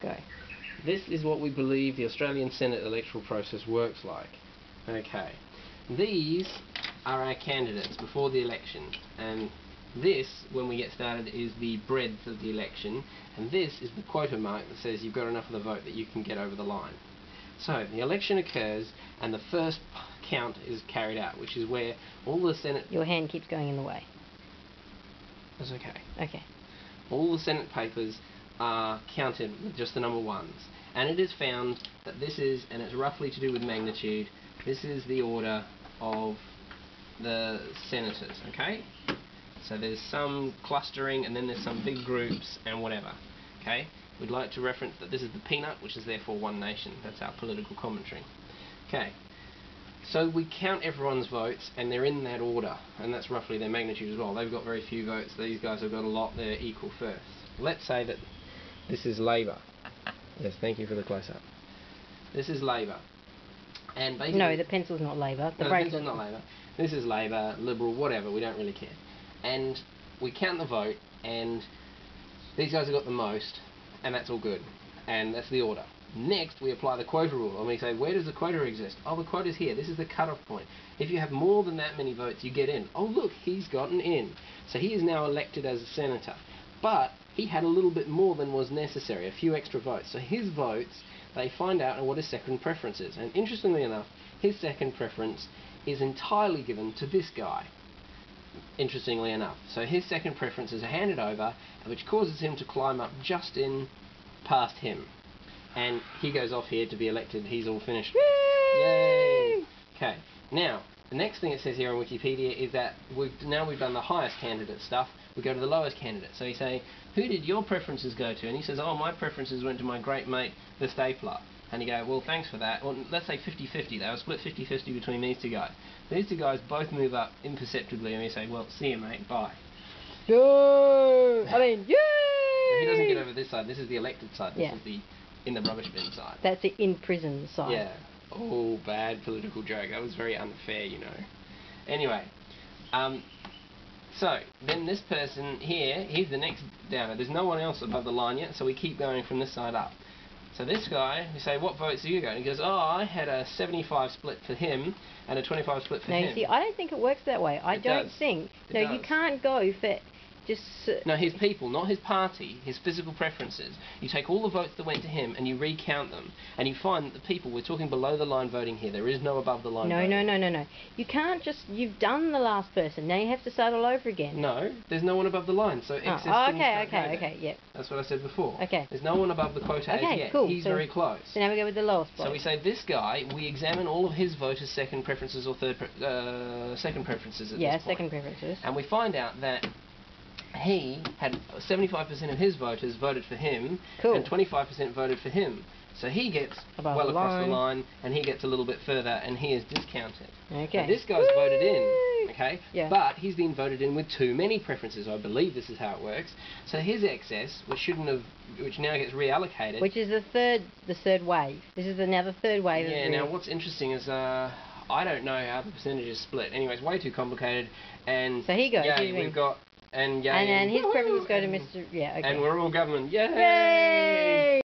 Go. This is what we believe the Australian Senate electoral process works like. Okay. These are our candidates before the election, and this, when we get started, is the breadth of the election, and this is the quota mark that says you've got enough of the vote that you can get over the line. So the election occurs and the first count is carried out, which is where all the Senate... Your hand keeps going in the way. That's okay. Okay. All the Senate papers are counted with just the number ones, and it is found that this is, and it's roughly to do with magnitude, this is the order of the senators, okay? So there's some clustering and then there's some big groups and whatever, okay? We'd like to reference that this is the peanut, which is therefore one nation. That's our political commentary. Okay, so we count everyone's votes and they're in that order, and that's roughly their magnitude as well. They've got very few votes, these guys have got a lot, they're equal first. Let's say that this is Labor. Yes, thank you for the close-up. This is Labor. And basically, no, the pencil's not Labor. The pencil's not Labor. This is Labor, Liberal, whatever, we don't really care. And we count the vote, and these guys have got the most, and that's all good. And that's the order. Next, we apply the quota rule, and we say, where does the quota exist? Oh, the quota's here. This is the cut-off point. If you have more than that many votes, you get in. Oh, look, he's gotten in. So he is now elected as a senator. But he had a little bit more than was necessary, a few extra votes. So his votes, they find out what his second preference is. And interestingly enough, his second preference is entirely given to this guy. Interestingly enough. So his second preferences are handed over, which causes him to climb up just in past him. And he goes off here to be elected. He's all finished. Yay! Okay. Now, the next thing it says here on Wikipedia is that we've done the highest candidate stuff. We go to the lowest candidate. So you say, who did your preferences go to? And he says, oh, my preferences went to my great mate, the stapler. And you go, well, thanks for that. Well, let's say 50-50. They were split 50-50 between these two guys. These two guys both move up imperceptibly, and we say, well, see you, mate, bye. Yay! I mean, yay! He doesn't get over this side. This is the elected side. This is the in the rubbish bin side. That's the in prison side. Yeah. Oh, bad political joke. That was very unfair, you know. Anyway, so then this person here, he's the next downer. There's no one else above the line yet, so we keep going from this side up. So this guy, we say, what votes do you go? And he goes, oh, I had a 75 split for him and a 25 split for him. No, you see, I don't think it works that way. I don't think. No, you can't go for just... No, his people, not his party, his physical preferences. You take all the votes that went to him and you recount them. And you find that the people, we're talking below the line voting here. There is no above the line voting. No. You can't just... You've done the last person. Now you have to start all over again. No, there's no one above the line. So okay, yeah. That's what I said before. Okay. There's no one above the quota as yet. Cool. He's very close. So now we go with the lowest bloke. So we say this guy, we examine all of his voters' second preferences or second preferences at this point. Yeah, second preferences. And we find out that he had 75% of his voters voted for him, and 25% voted for him. So he gets well across the line, and he gets a little bit further, and he is discounted. Okay. And this guy's voted in, okay? Yeah. But he's been voted in with too many preferences. I believe this is how it works. So his excess, which now gets reallocated. Which is the third wave. This is now the third wave. Yeah. Now what's interesting is I don't know how the percentage is split. Anyway, it's way too complicated. And so he goes. Yeah, we've got. And then his preferences go to Mr. Yeah, okay. And we're all government. Yay! Yay!